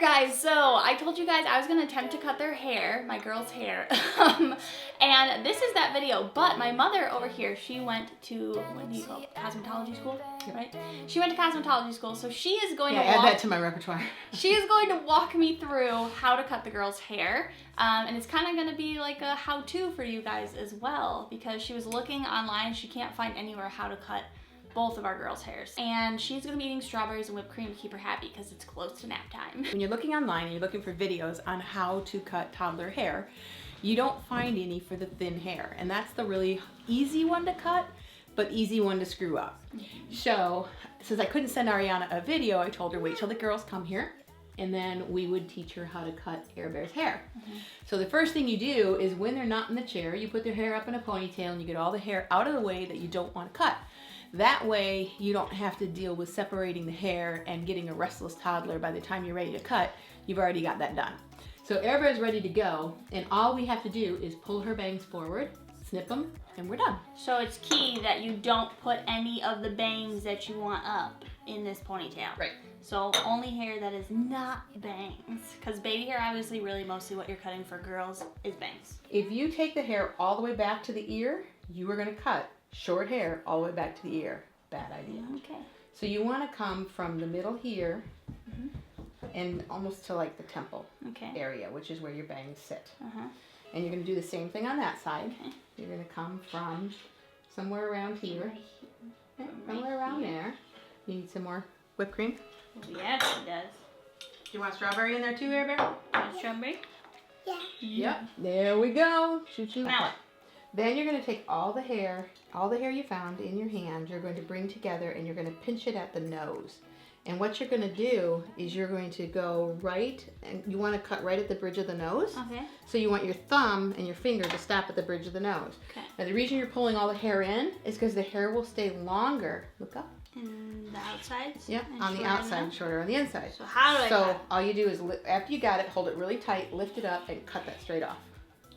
guys, so I told you guys I was gonna attempt to cut their hair, my girl's hair, and this is that video, but my mother over here, she went to, what do you call it, cosmetology school, right? She went to cosmetology school, so she is going to add that to my repertoire. She is going to walk me through how to cut the girl's hair, and it's kind of gonna be like a how-to for you guys as well, because she was looking online, she can't find anywhere how to cut both of our girls' hairs. And she's gonna be eating strawberries and whipped cream to keep her happy because it's close to nap time. When you're looking online and you're looking for videos on how to cut toddler hair, you don't find any for the thin hair. And that's the really easy one to cut, but easy one to screw up. So, since I couldn't send Arianna a video, I told her wait till the girls come here and then we would teach her how to cut Air Bear's hair. So the first thing you do is when they're not in the chair, you put their hair up in a ponytail and you get all the hair out of the way that you don't want to cut. That way you don't have to deal with separating the hair and getting a restless toddler by the time you're ready to cut. You've already got that done. So Air Bear is ready to go, and all we have to do is pull her bangs forward, snip them, and we're done. So it's key that you don't put any of the bangs that you want up in this ponytail. Right. So only hair that is not bangs. Because baby hair, obviously, really mostly what you're cutting for girls is bangs. If you take the hair all the way back to the ear, you are going to cut short hair all the way back to the ear. Bad idea. Okay. So you want to come from the middle here and almost to like the temple area, which is where your bangs sit. And you're going to do the same thing on that side. You're going to come from somewhere around here. Somewhere around there. You need some more whipped cream? Yeah, she does. Do you want strawberry in there too, Air Bear? Strawberry? Yeah. Yep. There we go. Choo-choo. Now. Then you're going to take all the hair you found in your hand, you're going to bring together and you're going to pinch it at the nose. And what you're going to do is you're going to go right, and you want to cut right at the bridge of the nose. Okay. So you want your thumb and your finger to stop at the bridge of the nose. Okay. Now the reason you're pulling all the hair in is because the hair will stay longer. Look up. And the outsides? Yep, on the outside, shorter on the inside. So how do I cut? all you do is, after you got it, hold it really tight, lift it up, and cut that straight off.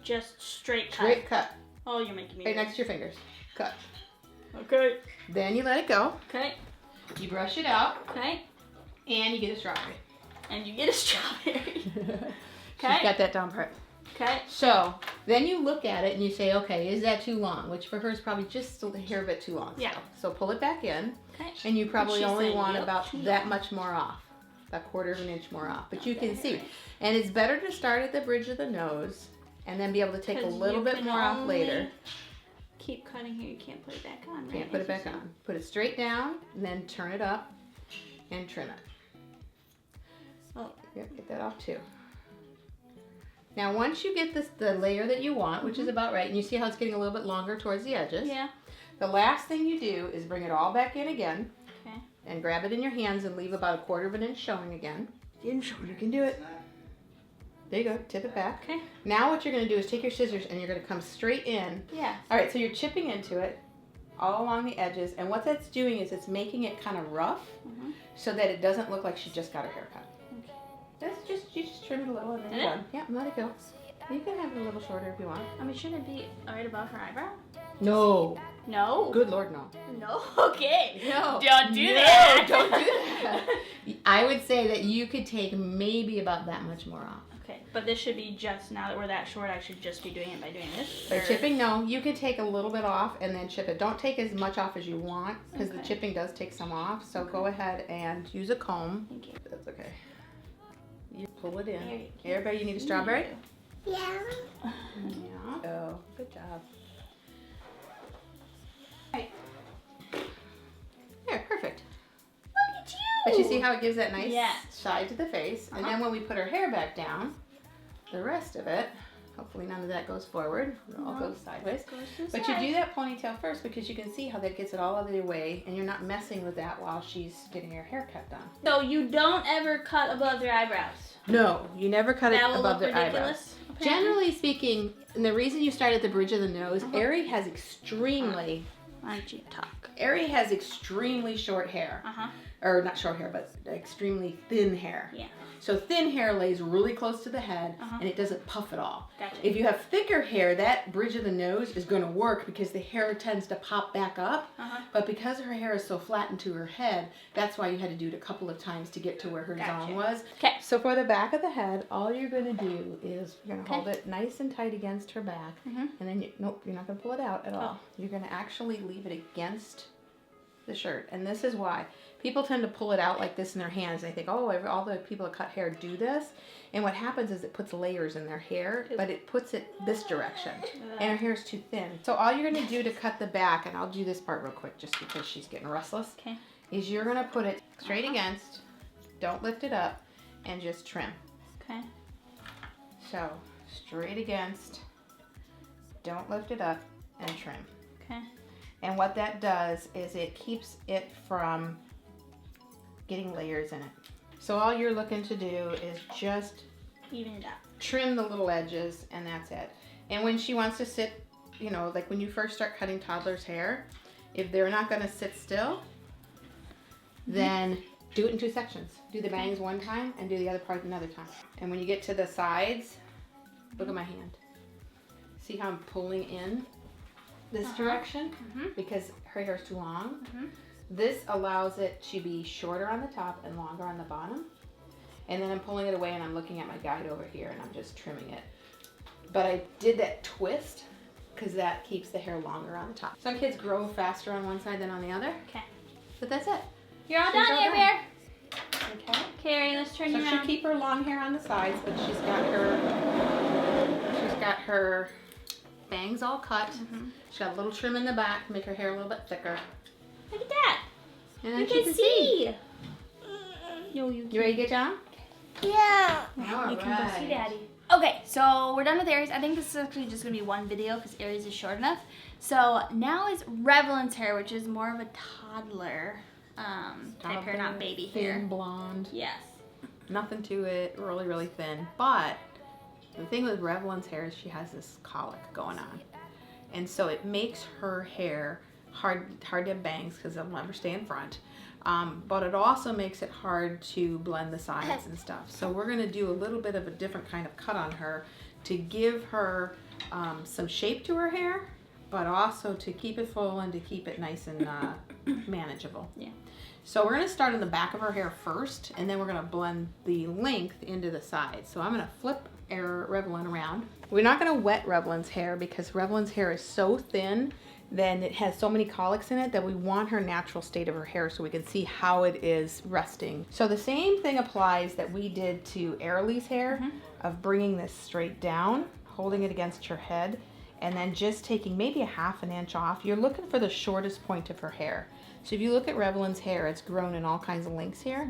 Just straight cut? Straight cut. Oh, you're making me Right next to your fingers. Cut. Okay. Then you let it go. Okay. You brush it out. Okay. And you get a strawberry. And you get a strawberry. She's got that down part. Okay. So, then you look at it and you say, okay, is that too long? Which for her is probably just a hair bit too long. Yeah. So pull it back in. Okay. And you probably only want yep, about that much more off. About 1/4 of an inch more off. But you can see. And it's better to start at the bridge of the nose and then be able to take a little bit more off later. Keep cutting here, you can't put it back on, right? Can't put it back on. Put it straight down and then turn it up and trim it. Oh. Yep, get that off too. Now once you get the layer that you want, which is about right, and you see how it's getting a little bit longer towards the edges. Yeah. The last thing you do is bring it all back in again. Okay. And grab it in your hands and leave about 1/4 of an inch showing again. You can do it. There you go, tip it back. Okay. Now what you're going to do is take your scissors and you're going to come straight in. Yeah. All right, so you're chipping into it all along the edges, and what that's doing is it's making it kind of rough so that it doesn't look like she just got her hair cut. Okay. That's you just trim it a little and then you're done. Yeah, let it go. You can have it a little shorter if you want. I mean, shouldn't it be right above her eyebrow? No. No. Good Lord, no. No. Okay. No. Don't do that. Don't do that. I would say that you could take maybe about that much more off. Okay, but this should be just, now that we're that short, I should just be doing it by doing this? By chipping, no. You can take a little bit off and then chip it. Don't take as much off as you want because the chipping does take some off. So go ahead and use a comb. Thank you. That's okay. You pull it in. There you go. Everybody, you need a strawberry? Yeah. Yeah. Oh, good job. Right. There, perfect. Look at you! But you see how it gives that nice Yes. side to the face. And then when we put her hair back down, the rest of it, hopefully none of that goes forward. It all goes sideways. But you do that ponytail first because you can see how that gets it all out of the way and you're not messing with that while she's getting her haircut done. So you don't ever cut above their eyebrows? No, you never cut it above their eyebrows. Ridiculous, apparently. Generally speaking, and the reason you start at the bridge of the nose, Ari has extremely Why don't you talk? Ari has extremely short hair. or not short hair, but extremely thin hair. Yeah. So thin hair lays really close to the head, Uh-huh. and it doesn't puff at all. Gotcha. If you have thicker hair, that bridge of the nose is going to work because the hair tends to pop back up. Uh-huh. But because her hair is so flattened to her head, that's why you had to do it a couple of times to get to where her Gotcha. zone was. Okay. So for the back of the head, all you're going to do is you're going to Okay. hold it nice and tight against her back. Mhm. And then, nope, you're not going to pull it out at all. Oh. You're going to actually leave it against the shirt. And this is why. People tend to pull it out like this in their hands. They think, oh, all the people that cut hair do this. And what happens is it puts layers in their hair, but it puts it this direction. And her hair is too thin. So all you're going to do to cut the back, and I'll do this part real quick just because she's getting restless, Okay. is you're going to put it straight against, don't lift it up, and just trim. Okay. So straight against, don't lift it up, and trim. Okay. And what that does is it keeps it from getting layers in it. So all you're looking to do is just Even it up. trim the little edges, and that's it. And when she wants to sit, you know, like when you first start cutting toddlers' hair, if they're not going to sit still, then do it in 2 sections. Do the bangs one time and do the other part another time. And when you get to the sides, look at my hand. See how I'm pulling in this direction? Mhm. Because her hair is too long. Mhm. This allows it to be shorter on the top and longer on the bottom. And then I'm pulling it away and I'm looking at my guide over here and I'm just trimming it. But I did that twist because that keeps the hair longer on the top. Some kids grow faster on one side than on the other. Okay. But that's it. You're all She's done, all Air done. Bear. Okay. Carrie, let's turn So you she'll around. keep her long hair on the sides, but she's got her bangs all cut. Mhm. She's got a little trim in the back to make her hair a little bit thicker. Look at that. And then You she can see. No, you You ready to get down? Yeah. All You can go see right. Daddy. Okay, so we're done with Aries. I think this is actually just gonna be one video because Aries is short enough. So now is Revlon's hair, which is more of a toddler type hair, not baby thin hair. blonde. Yes. Nothing to it, really, really thin. But the thing with Revlon's hair is she has this colic going on. And so it makes her hair hard to have bangs because they'll never stay in front. But it also makes it hard to blend the sides and stuff. So we're going to do a little bit of a different kind of cut on her to give her some shape to her hair, but also to keep it full and to keep it nice and manageable. Yeah. So we're going to start on the back of her hair first, and then we're going to blend the length into the sides. So I'm going to flip Revlon around. We're not going to wet Revlon's hair because Revlon's hair is so thin, then it has so many colics in it that we want her natural state of her hair so we can see how it is resting. So the same thing applies that we did to Arilee's hair, of bringing this straight down, holding it against her head, and then just taking maybe a ½ an inch off. You're looking for the shortest point of her hair. So if you look at Revlon's hair, it's grown in all kinds of lengths here.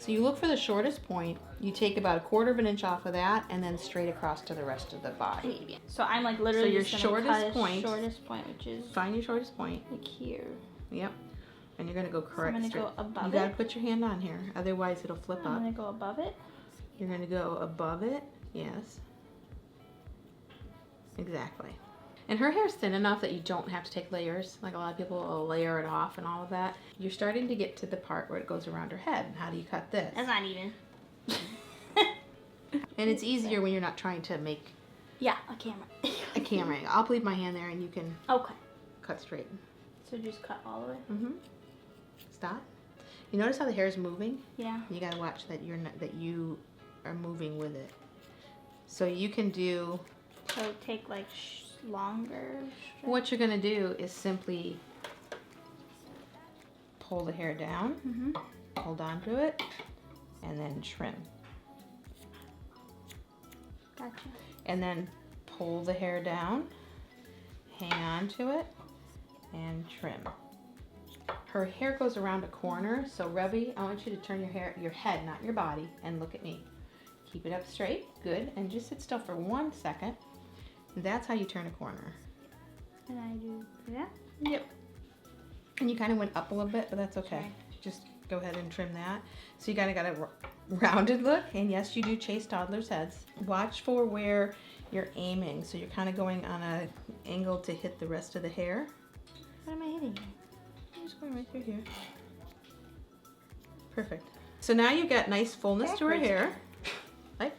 So you look for the shortest point, you take about 1/4 inch off of that, and then straight across to the rest of the body. So I'm like literally So your just gonna shortest cut point- shortest point, which is Find your shortest point. like here. Yep. And you're gonna go correct. I'm gonna straight. go above You gotta it. put your hand on here, otherwise it'll flip I'm up. gonna go above it. You're gonna go above it. Yes. Exactly. And her hair's thin enough that you don't have to take layers. Like a lot of people will layer it off and all of that. You're starting to get to the part where it goes around her head. How do you cut this? That's not even. And it's easier when you're not trying to make Yeah, a camera. a camera angle. I'll leave my hand there and you can Okay. cut straight. So just cut all the way. Mm-hmm. Stop. You notice how the hair is moving? Yeah. You gotta watch that you are moving with it. So you can do, So take like longer. what you're gonna do is simply pull the hair down, Mhm. hold on to it, and then trim. Gotcha. And then pull the hair down, hang on to it, and trim. Her hair goes around a corner, so Revy, I want you to turn your head, not your body, and look at me. Keep it up straight, good, and just sit still for 1 second. That's how you turn a corner. And I do that. Yep. And you kind of went up a little bit, but that's okay. Okay. Just go ahead and trim that. So you kind of got a rounded look, and yes, you do chase toddlers' heads. Watch for where you're aiming, so you're kind of going on an angle to hit the rest of the hair. What am I hitting? I'm just going right through here. Perfect. So now you've got nice fullness to her hair. Like,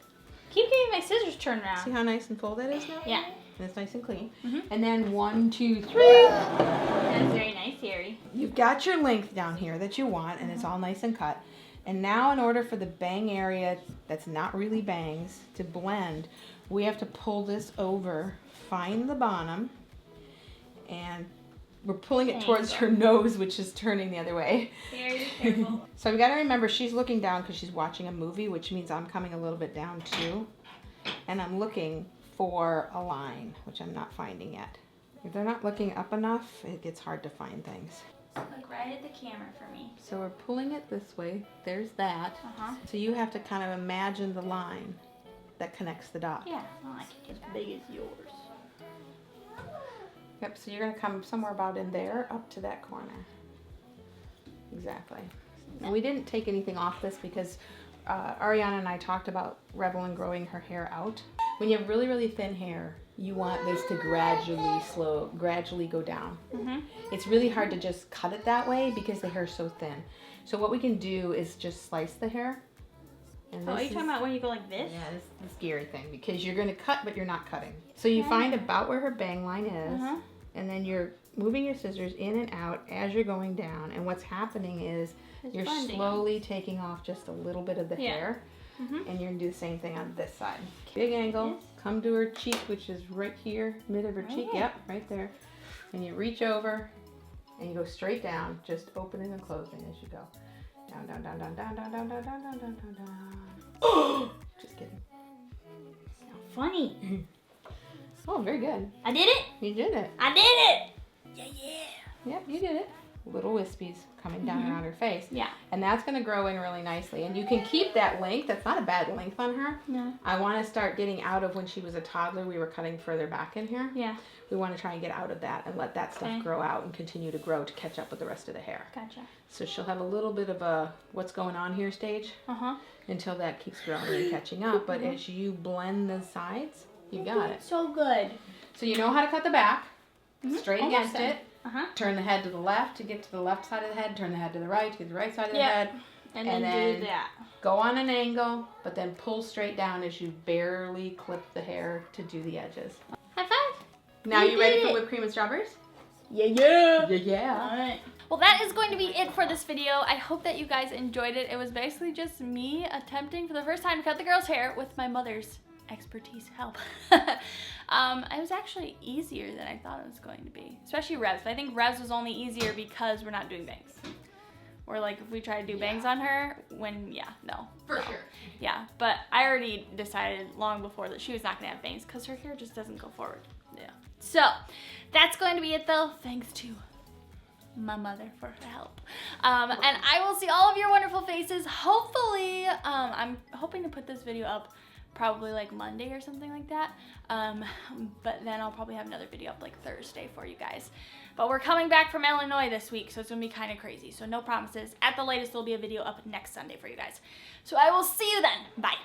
keep getting my scissors turned around. see how nice and full that is now? Yeah. And it's nice and clean. Mm-hmm. And then 1, 2, 3. That's very nice, Harry. You've got your length down here that you want, and it's all nice and cut. And now in order for the bang area that's not really bangs to blend, we have to pull this over, find the bottom, and we're pulling it towards her nose, which is turning the other way. Very careful. So we got to remember she's looking down because she's watching a movie, which means I'm coming a little bit down too. And I'm looking for a line, which I'm not finding yet. If they're not looking up enough, it gets hard to find things. Look right at the camera for me. So we're pulling it this way. There's that. Uh-huh. So you have to kind of imagine the line that connects the dot. Yeah, I like it as big as yours. Yep, so you're going to come somewhere about in there up to that corner. Exactly. And we didn't take anything off this because Arianna and I talked about Revelyn growing her hair out. When you have really, really thin hair, you want this to gradually go down. Mm-hmm. It's really hard to just cut it that way because the hair's so thin. So what we can do is just slice the hair. And Oh, are you talking about when you go like this? Yeah, this is the scary thing because you're going to cut, but you're not cutting. So you find about where her bang line is, and then you're moving your scissors in and out as you're going down. And what's happening is you're slowly taking off just a little bit of the hair. Mm-hmm. And you're going to do the same thing on this side. Big angle, come to her cheek, which is right here, mid of her cheek. Yep, right there. And you reach over and you go straight down, just opening and closing as you go. Down, down, down, down, down, down, down, down, down, down, down, down, down. Just kidding. So funny. Oh, very good. I did it. You did it. I did it. Yeah, yeah. Yep, you did it. Little wispies coming down around her face. Yeah. And that's going to grow in really nicely. And you can keep that length. That's not a bad length on her. No. I want to start getting out of when she was a toddler. We were cutting further back in here. Yeah. We want to try and get out of that and let that stuff grow out and continue to grow to catch up with the rest of the hair. Gotcha. So she'll have a little bit of a what's going on here stage until that keeps growing and catching up. But as you blend the sides, you got it. So good. So you know how to cut the back, straight against it. Turn the head to the left to get to the left side of the head. Turn the head to the right to get to the right side of the head. And then do that. Go on an angle, but then pull straight down as you barely clip the hair to do the edges. High five. Now you ready for whipped cream and strawberries? Yeah, yeah. Yeah, yeah. All right. Well, that is going to be it for this video. I hope that you guys enjoyed it. It was basically just me attempting for the first time to cut the girl's hair with my mother's expertise help. It was actually easier than I thought it was going to be, especially Rev's. I think Rev's was only easier because we're not doing bangs. Or like if we try to do bangs on her, For sure. Yeah, but I already decided long before that she was not gonna have bangs because her hair just doesn't go forward. Yeah. So that's going to be it though. Thanks to my mother for her help. And I will see all of your wonderful faces. Hopefully, I'm hoping to put this video up probably like Monday or something like that. But then I'll probably have another video up like Thursday for you guys. But we're coming back from Illinois this week, so it's gonna be kind of crazy. So no promises. At the latest, there'll be a video up next Sunday for you guys. So I will see you then. Bye.